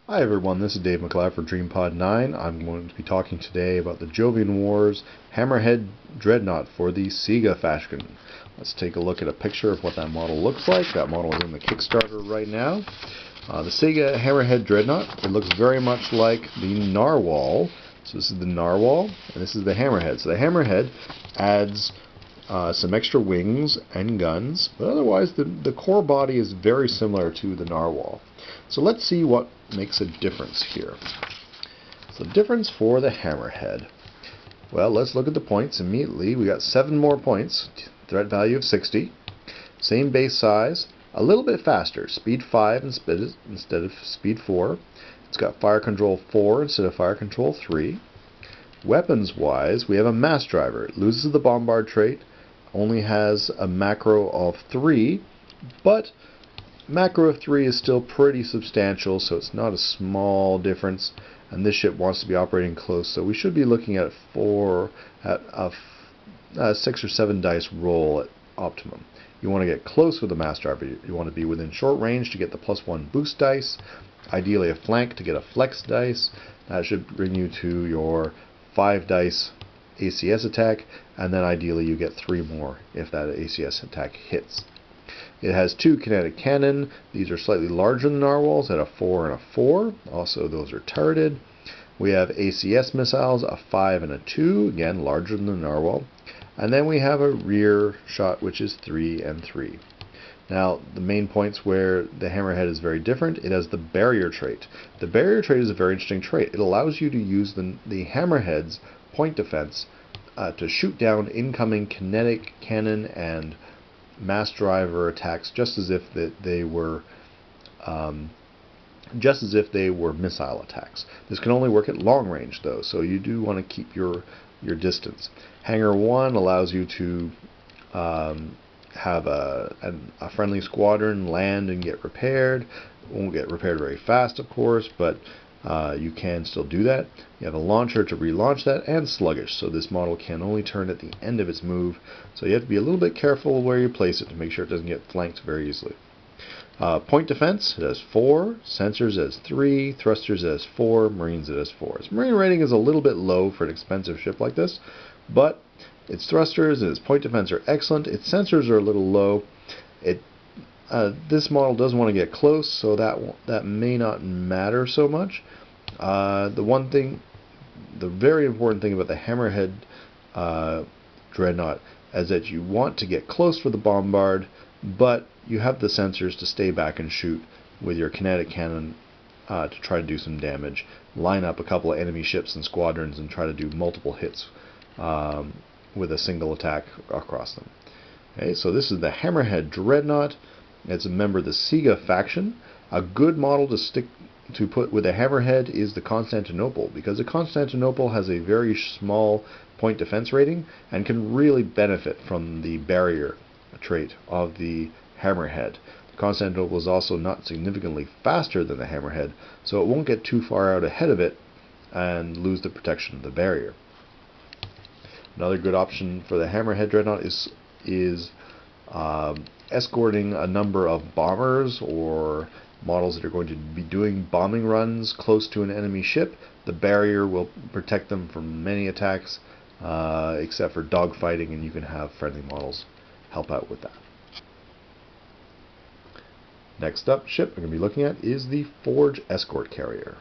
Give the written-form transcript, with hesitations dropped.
Hi everyone, this is Dave McLeod for DreamPod 9. I'm going to be talking today about the Jovian Wars Hammerhead Dreadnought for the CEGA faction. Let's take a look at a picture of what that model looks like. That model is in the Kickstarter right now. The CEGA Hammerhead Dreadnought, it looks very much like the Narwhal. So this is the Narwhal, and this is the Hammerhead. So the Hammerhead adds some extra wings and guns, but otherwise the core body is very similar to the Narwhal. So let's see what makes a difference here. So difference for the Hammerhead. Well, let's look at the points immediately. We got 7 more points, threat value of 60, same base size, a little bit faster, speed 5 instead of speed 4. It's got fire control 4 instead of fire control 3. Weapons wise, we have a mass driver. It loses the bombard trait, only has a macro of 3, but macro of 3 is still pretty substantial, so it's not a small difference, and this ship wants to be operating close, so we should be looking at a 6 or 7 dice roll at optimum. You want to get close with the mass driver. You want to be within short range to get the +1 boost dice, ideally a flank to get a flex dice. That should bring you to your 5 dice ACS attack, and then ideally you get 3 more if that ACS attack hits. It has 2 kinetic cannon. These are slightly larger than narwhals at a 4 and a 4. Also, those are turreted. We have ACS missiles, a 5 and a 2, again larger than the narwhal. And then we have a rear shot, which is 3 and 3. Now, the main points where the Hammerhead is very different, it has the barrier trait. The barrier trait is a very interesting trait. It allows you to use the Hammerhead's point defense to shoot down incoming kinetic cannon and mass driver attacks just as if they were missile attacks. This can only work at long range though, so you do want to keep your distance. Hangar 1 allows you to have a friendly squadron land and get repaired. It won't get repaired very fast, of course, but you can still do that. You have a launcher to relaunch that, and sluggish, so this model can only turn at the end of its move, so you have to be a little bit careful where you place it to make sure it doesn't get flanked very easily. Point defense, it has 4, sensors it has 3, thrusters it has 4, marines it has 4. Its marine rating is a little bit low for an expensive ship like this, but its thrusters and its point defense are excellent. Its sensors are a little low. This model does want to get close, so that may not matter so much. The very important thing about the Hammerhead Dreadnought is that you want to get close for the bombard, but you have the sensors to stay back and shoot with your kinetic cannon to try to do some damage. Line up a couple of enemy ships and squadrons and try to do multiple hits with a single attack across them. Okay, so this is the Hammerhead Dreadnought. It's a member of the CEGA faction. A good model to put with a Hammerhead is the Constantinople, because the Constantinople has a very small point defense rating and can really benefit from the barrier trait of the Hammerhead. The Constantinople is also not significantly faster than the Hammerhead, so it won't get too far out ahead of it and lose the protection of the barrier. Another good option for the Hammerhead Dreadnought is escorting a number of bombers or models that are going to be doing bombing runs close to an enemy ship. The barrier will protect them from many attacks, except for dogfighting, and you can have friendly models help out with that. Next up ship we're going to be looking at is the Forge Escort Carrier.